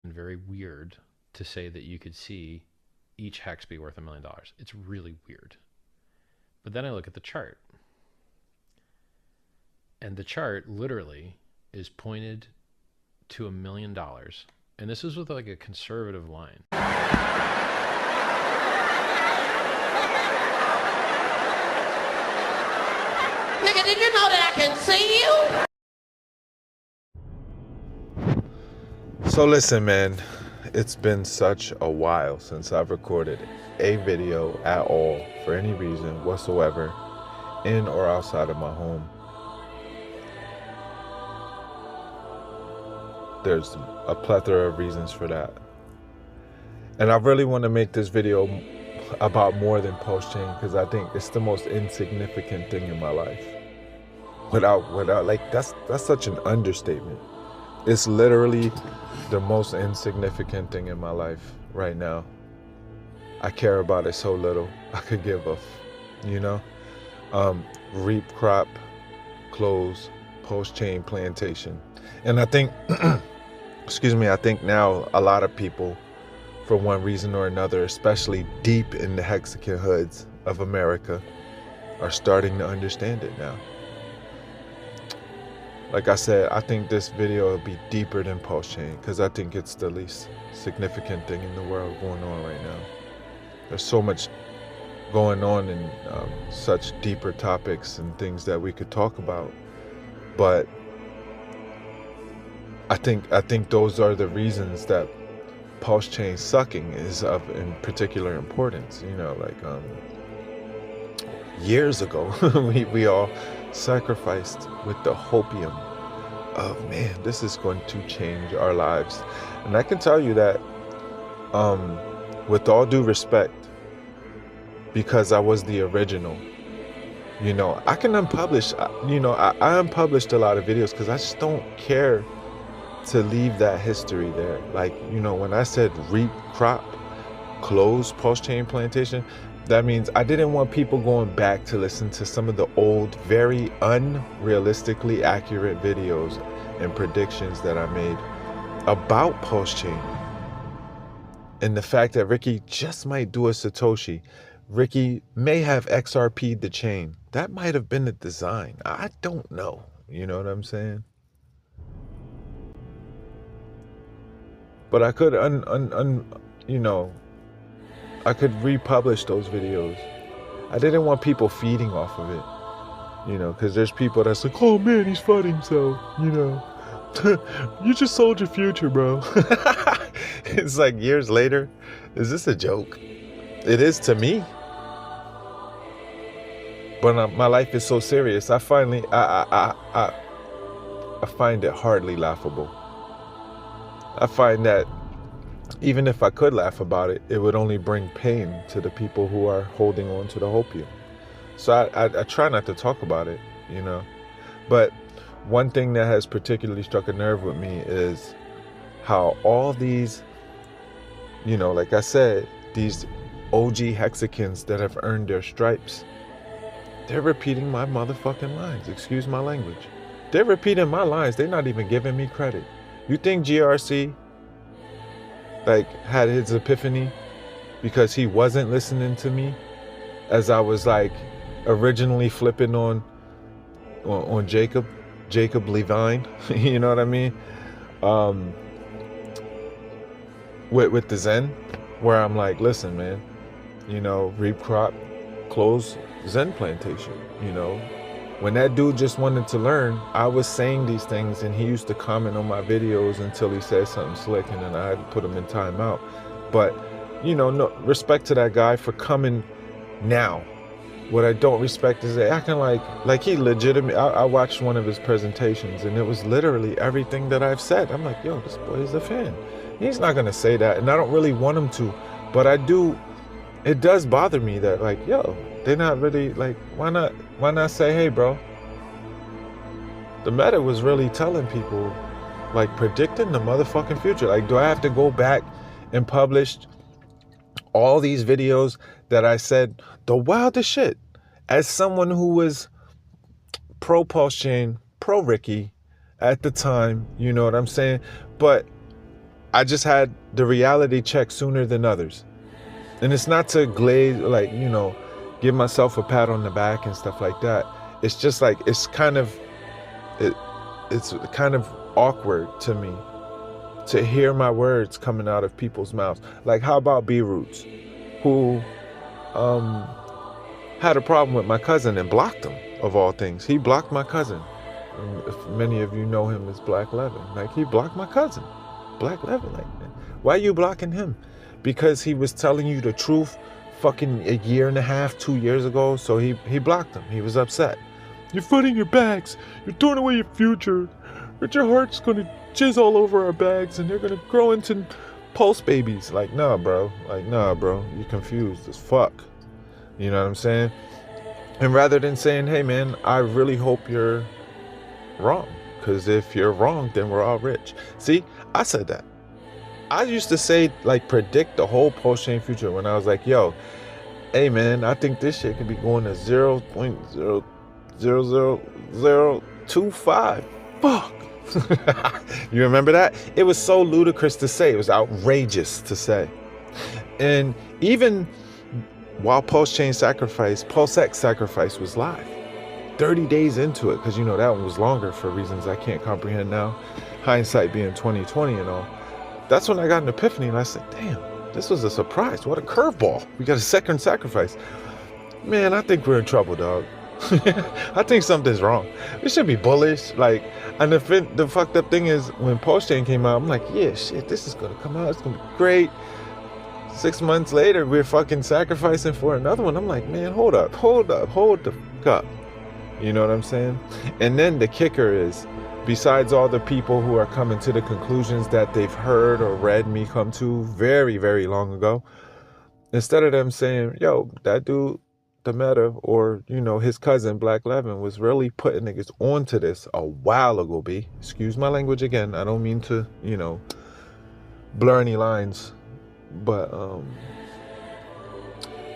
and very weird to say that you could see each hex be worth $1 million. It's really weird. But then I look at the chart, and the chart literally is pointed to $1 million. And this is with like a conservative line. Nigga, did you know that I can see you? So listen, man, it's been such a while since I've recorded a video at all for any reason whatsoever, in or outside of my home. There's a plethora of reasons for that. And I really want to make this video about more than Pulsechain, because I think it's the most insignificant thing in my life. Without like, that's such an understatement. It's literally the most insignificant thing in my life right now. I care about it so little. I could give a, reap, crop, close, Pulsechain plantation. And I think, I think now a lot of people, for one reason or another, especially deep in the Hexagon hoods of America, are starting to understand it now. Like I said, I think this video will be deeper than Pulsechain, because I think it's the least significant thing in the world going on right now. There's so much going on in such deeper topics and things that we could talk about, but I think those are the reasons that Pulsechain sucking is of in particular importance. Years ago, we all sacrificed with the hopium of, man, this is going to change our lives. And I can tell you that, with all due respect, because I was the original, I can unpublish, I unpublished a lot of videos because I just don't care to leave that history there. Like, when I said reap, crop, close, Pulsechain plantation, that means I didn't want people going back to listen to some of the old, very unrealistically accurate videos and predictions that I made about Pulsechain. And the fact that Ricky just might do a Satoshi. Ricky may have XRP'd the chain. That might have been the design. I don't know. You know what I'm saying? But I could I could republish those videos. I didn't want people feeding off of it, because there's people that's like, oh man, he's flooding himself, you just sold your future, bro. It's like years later, is this a joke? It is to me. But my life is so serious. I find it hardly laughable. I find that even if I could laugh about it, it would only bring pain to the people who are holding on to the hopium. So I try not to talk about it, But one thing that has particularly struck a nerve with me is how all these, like I said, these OG hexagons that have earned their stripes, they're repeating my motherfucking lines. Excuse my language. They're repeating my lines. They're not even giving me credit. You think GRC had his epiphany because he wasn't listening to me as I was originally flipping on Jacob Levine? You know what I mean? With the Zen, where I'm like, listen, man, reap, crop, close, Zen plantation. When that dude just wanted to learn, I was saying these things, and he used to comment on my videos until he said something slick, and then I had to put him in timeout. But, no respect to that guy for coming now. What I don't respect is acting like he legitimate. I watched one of his presentations, and it was literally everything that I've said. I'm like, yo, this boy is a fan. He's not gonna say that, and I don't really want him to, but I do. It does bother me that, yo, they're not really, why not say, hey, bro, the meta was really telling people, predicting the motherfucking future. Do I have to go back and publish all these videos that I said the wildest shit as someone who was pro Pulsechain, pro Ricky at the time, you know what I'm saying? But I just had the reality check sooner than others. And it's not to glaze, like, give myself a pat on the back and stuff like that. It's just like, it's kind of awkward to me to hear my words coming out of people's mouths. Like, how about B-Roots, who had a problem with my cousin and blocked him, of all things. He blocked my cousin. And if many of you know him as Black Levin. Like, he blocked my cousin, Black Levin. Like, why are you blocking him? Because he was telling you the truth fucking a year and a half, 2 years ago. So he blocked him. He was upset. You're flooding your bags. You're throwing away your future. Richard Hart's going to jizz all over our bags and they're going to grow into pulse babies. Like, nah, bro. You're confused as fuck. You know what I'm saying? And rather than saying, hey, man, I really hope you're wrong. Because if you're wrong, then we're all rich. See, I said that. I used to say, like, predict the whole Pulsechain future when I was like, yo, hey, man, I think this shit could be going to 0.00025. Fuck. You remember that? It was so ludicrous to say. It was outrageous to say. And even while Pulsechain Pulsex Sacrifice was live, 30 days into it, because that one was longer for reasons I can't comprehend now, hindsight being 2020 and all. That's when I got an epiphany and I said, damn, this was a surprise. What a curveball. We got a second sacrifice. Man, I think we're in trouble, dog. I think something's wrong. We should be bullish. Like, and the fucked up thing is, when Pulsechain came out, I'm like, yeah, shit, this is gonna come out. It's gonna be great. 6 months later, we're fucking sacrificing for another one. I'm like, man, hold the fuck up. You know what I'm saying? And then the kicker is, besides all the people who are coming to the conclusions that they've heard or read me come to very, very long ago, instead of them saying, yo, that dude, the Meta, or, his cousin, Black Levin, was really putting niggas onto this a while ago, B. Excuse my language again. I don't mean to, blur any lines. But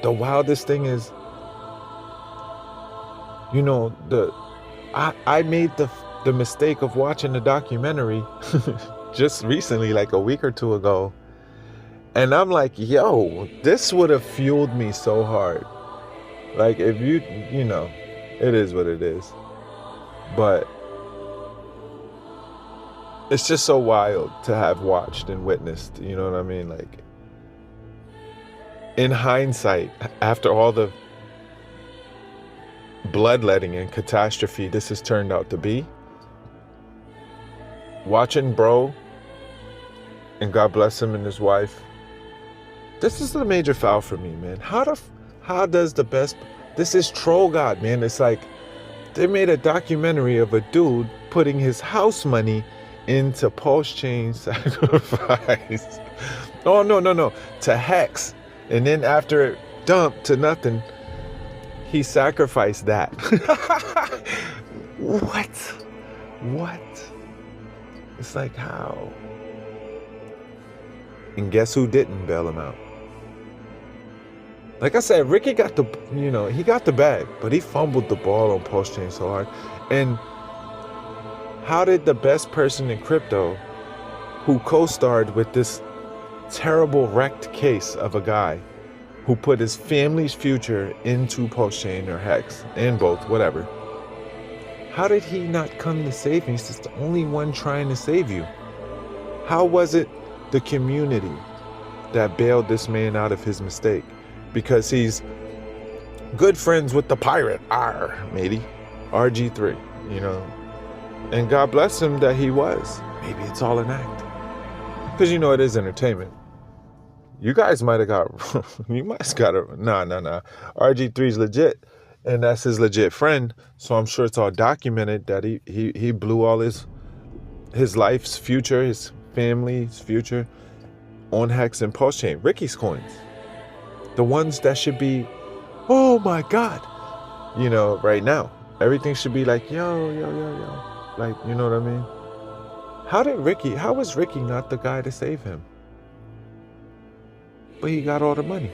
the wildest thing is, I made the mistake of watching the documentary just recently, like a week or two ago. And I'm like, yo, this would have fueled me so hard. Like, if it is what it is. But it's just so wild to have watched and witnessed, you know what I mean? Like, in hindsight, after all the bloodletting and catastrophe this has turned out to be, watching bro, and God bless him and his wife, this is a major foul for me, man. How does the best, this is troll God, man. It's like they made a documentary of a dude putting his house money into Pulsechain Sacrifice. Oh, no, to Hex. And then after it dumped to nothing, he sacrificed that. What? It's like, how? And guess who didn't bail him out? Like I said, Ricky got he got the bag, but he fumbled the ball on Pulsechain so hard. And how did the best person in crypto, who co-starred with this terrible wrecked case of a guy who put his family's future into Pulsechain or Hex, and both, whatever, how did he not come to save me? He's just the only one trying to save you. How was it the community that bailed this man out of his mistake? Because he's good friends with the pirate, matey, RG3, and God bless him that he was. Maybe it's all an act. Because it is entertainment. You guys might have got, nah. RG3's legit, and that's his legit friend. So I'm sure it's all documented that he blew all his life's future, his family's future on Hex and Pulsechain. Ricky's coins. The ones that should be, oh my God, right now. Everything should be like, yo. Like, you know what I mean? How was Ricky not the guy to save him? But he got all the money.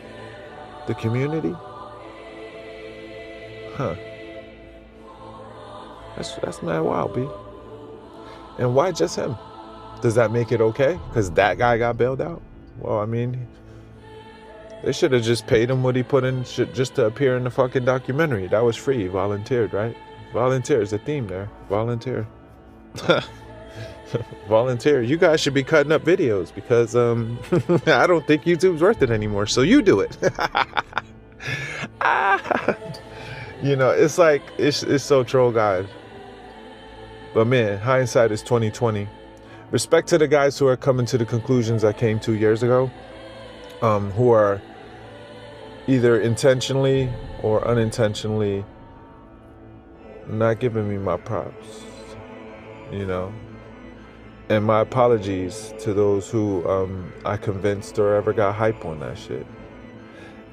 The community? Huh. That's mad wild, B. And why just him? Does that make it okay? Because that guy got bailed out? Well, I mean, they should have just paid him what he put in just to appear in the fucking documentary. That was free. He volunteered, right? Volunteer is a theme there. Volunteer. Volunteer. You guys should be cutting up videos because I don't think YouTube's worth it anymore. So you do it. You know, it's like it's so troll, guys. But man, hindsight is 2020. Respect to the guys who are coming to the conclusions I came to years ago, who are either intentionally or unintentionally not giving me my props, you know. And my apologies to those who I convinced or ever got hype on that shit.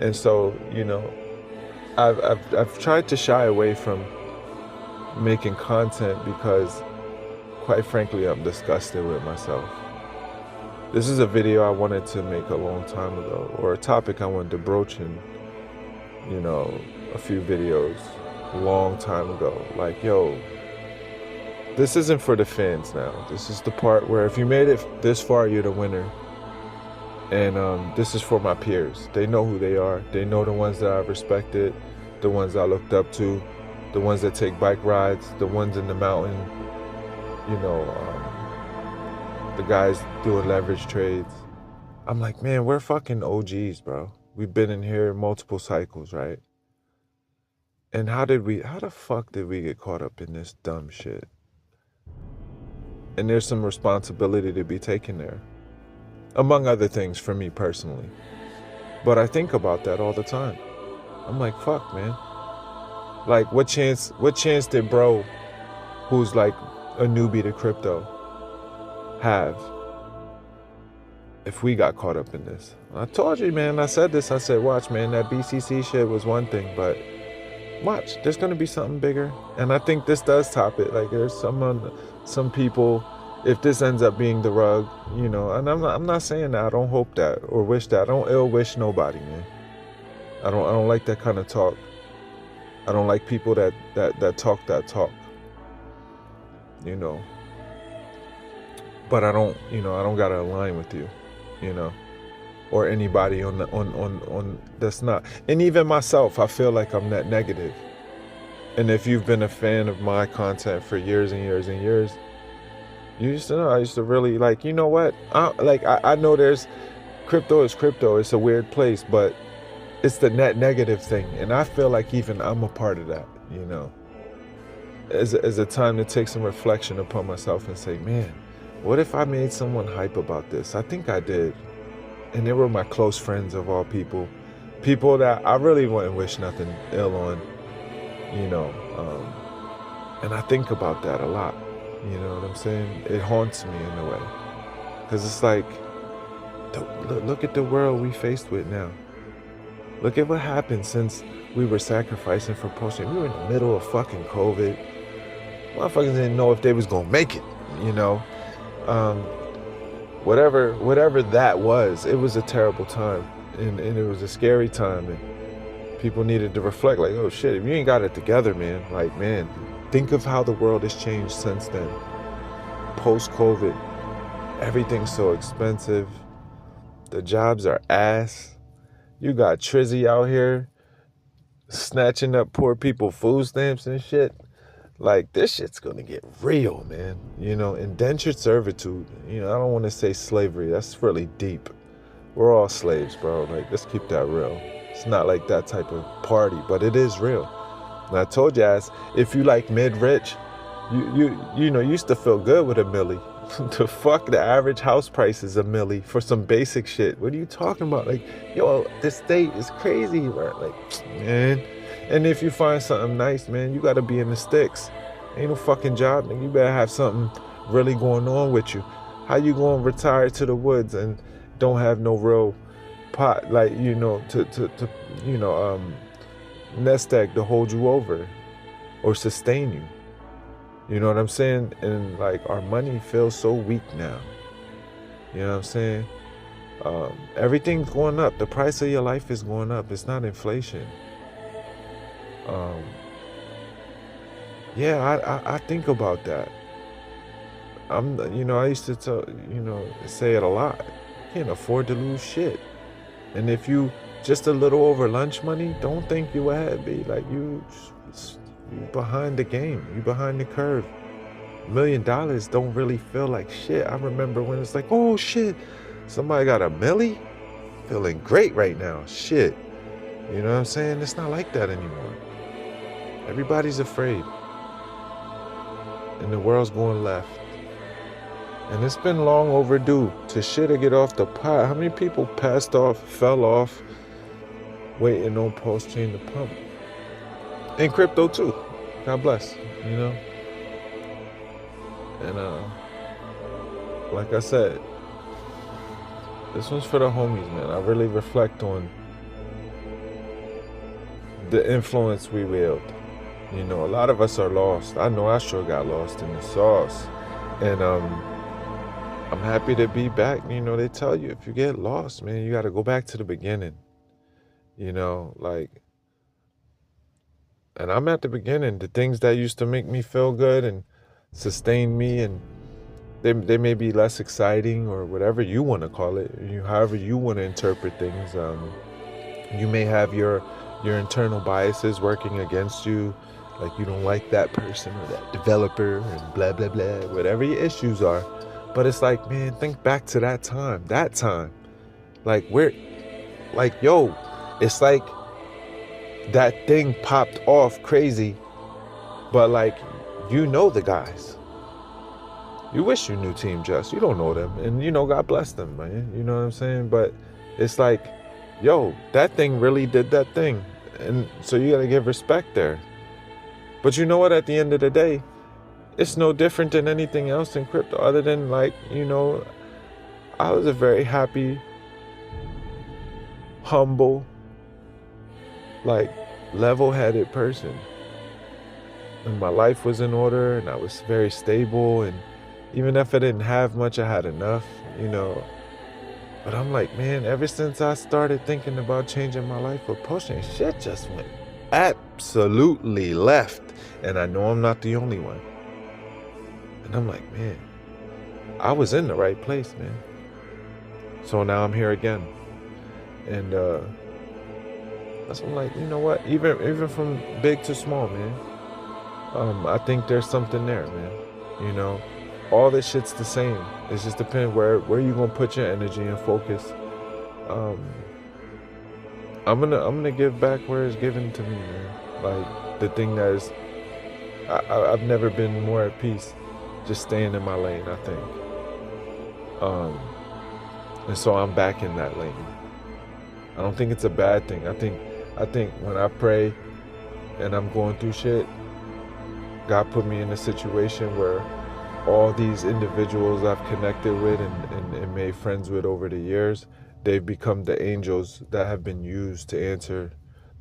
And so, you know, I've tried to shy away from making content because, quite frankly, I'm disgusted with myself. This is a video I wanted to make a long time ago, or a topic I wanted to broach in, you know, a few videos a long time ago. Like, yo, this isn't for the fans now. This is the part where if you made it this far, you're the winner. And this is for my peers. They know who they are. They know the ones that I've respected, the ones I looked up to, the ones that take bike rides, the ones in the mountain, you know, the guys doing leverage trades. I'm like, man, we're fucking OGs, bro. We've been in here multiple cycles, right? And how the fuck did we get caught up in this dumb shit? And there's some responsibility to be taken there, among other things for me personally. But I think about that all the time. I'm like, fuck, man. Like, what chance did bro, who's like a newbie to crypto, have if we got caught up in this? I told you, man, I said this, I said, watch, man, that BCC shit was one thing, but watch, there's gonna be something bigger. And I think this does top it. Like, there's some people, if this ends up being the rug, you know, and I'm not saying that, I don't hope that or wish that. I don't ill wish nobody, man. I don't like that kind of talk. I don't like people that talk that talk, you know. But I don't gotta align with you, you know, or anybody on that's not. And even myself, I feel like I'm that negative. And if you've been a fan of my content for years and years and years, you used to know I used to really, like, you know what? I know there's crypto is crypto. It's a weird place, but it's the net negative thing. And I feel like even I'm a part of that, you know, as a time to take some reflection upon myself and say, man, what if I made someone hype about this? I think I did. And they were my close friends of all people that I really wouldn't wish nothing ill on, you know. And I think about that a lot. You know what I'm saying? It haunts me in a way. Because it's like, look at the world we faced with now. Look at what happened since we were sacrificing for Pulsechain. We were in the middle of fucking COVID. Motherfuckers didn't know if they was gonna make it, you know? Whatever that was, it was a terrible time. And it was a scary time. And people needed to reflect, like, oh shit, if you ain't got it together, man, like, man, think of how the world has changed since then. Post-COVID, everything's so expensive. The jobs are ass. You got Trizzy out here snatching up poor people food stamps and shit. Like, this shit's gonna get real, man. You know, indentured servitude. You know, I don't want to say slavery. That's really deep. We're all slaves, bro. Like, let's keep that real. It's not like that type of party, but it is real. And I told you guys, if you like mid-rich, you know, you used to feel good with a milli. The fuck, the average house price is a milli for some basic shit. What are you talking about? Like, yo, this state is crazy, right? Like, man. And if you find something nice, man, you gotta be in the sticks. Ain't no fucking job, nigga. You better have something really going on with you. How you gonna retire to the woods and don't have no real pot, like, you know, to you know, nest egg to hold you over or sustain you? You know what I'm saying? And like, our money feels so weak now. You know what I'm saying? Everything's going up. The price of your life is going up. It's not inflation. Yeah, I think about that. I used to tell, say it a lot. You can't afford to lose shit. And if you just a little over lunch money, don't think you ahead, be like you behind the game, you behind the curve. $1 million don't really feel like shit. I remember when it's like, oh shit, somebody got a milli, feeling great right now. Shit, you know what I'm saying? It's not like that anymore. Everybody's afraid, and the world's going left. And it's been long overdue to shit to get off the pot. How many people passed off, fell off, waiting on Pulsechain to pump? And crypto too. God bless, And like I said, this one's for the homies, man. I really reflect on the influence we wield. A lot of us are lost. I know I sure got lost in the sauce. And I'm happy to be back. They tell you if you get lost, man, you got to go back to the beginning. And I'm at the beginning. The things that used to make me feel good and sustain me, and they may be less exciting or whatever you want to call it, however you want to interpret things. You may have your internal biases working against you, like you don't like that person or that developer and blah, blah, blah, whatever your issues are. But it's like, man, think back to that time. Like, it's like that thing popped off crazy, but like, the guys. You wish you knew Team Just. You don't know them. And, God bless them, man. You know what I'm saying? But it's like, that thing really did that thing. And so you got to give respect there. But you know what? At the end of the day, it's no different than anything else in crypto, other than I was a very happy, humble, level-headed person. And my life was in order, and I was very stable, and even if I didn't have much, I had enough, But I'm like, man, ever since I started thinking about changing my life with Pulsechain, shit just went absolutely left. And I know I'm not the only one. And I'm like, man, I was in the right place, man. So now I'm here again. And that's when I'm like, you know what? Even from big to small, man. I think there's something there, man. All this shit's the same. It just depends where you gonna put your energy and focus. I'm gonna give back where it's given to me, man. Like the thing that is, I've never been more at peace, just staying in my lane, I think. And so I'm back in that lane. I don't think it's a bad thing. I think when I pray and I'm going through shit, God put me in a situation where all these individuals I've connected with and made friends with over the years, they've become the angels that have been used to answer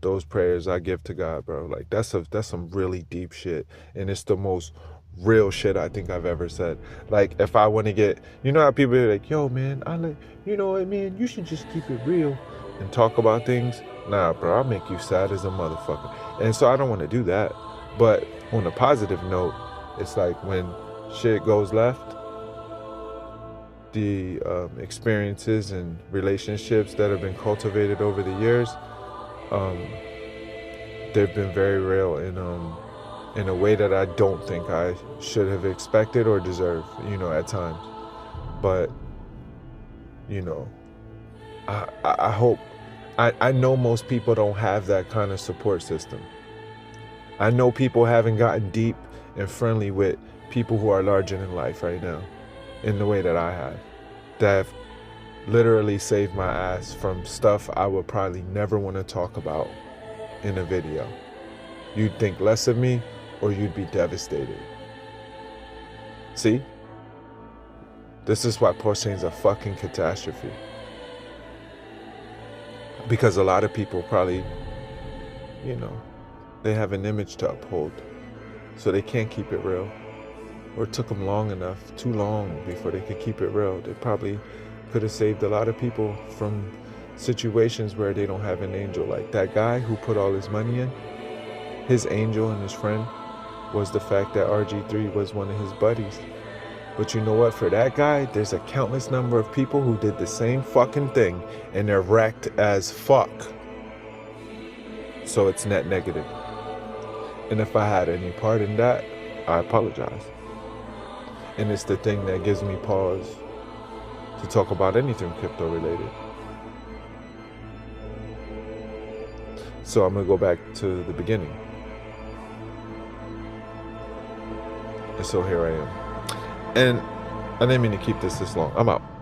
those prayers I give to God, bro. Like that's some really deep shit, and it's the most real shit I think I've ever said. Like if I want to get, how people are like, yo man, you should just keep it real and talk about things. Nah, bro, I'll make you sad as a motherfucker. And so I don't want to do that. But on a positive note, it's like when shit goes left, the experiences and relationships that have been cultivated over the years, they've been very real in a way that I don't think I should have expected or deserved, at times. But, I hope, I know most people don't have that kind of support system. I know people haven't gotten deep and friendly with people who are larger than life right now in the way that I have, that have literally saved my ass from stuff I would probably never want to talk about in a video. You'd think less of me or you'd be devastated. See? This is why Pulsechain's a fucking catastrophe. Because a lot of people probably, they have an image to uphold, so they can't keep it real. Or it took them too long before they could keep it real. They probably could have saved a lot of people from situations where they don't have an angel. Like that guy who put all his money in, his angel and his friend was the fact that RG3 was one of his buddies. But you know what? For that guy, there's a countless number of people who did the same fucking thing and they're wrecked as fuck. So it's net negative. And if I had any part in that, I apologize. And it's the thing that gives me pause to talk about anything crypto related. So I'm going to go back to the beginning. And so here I am. And I didn't mean to keep this long. I'm out.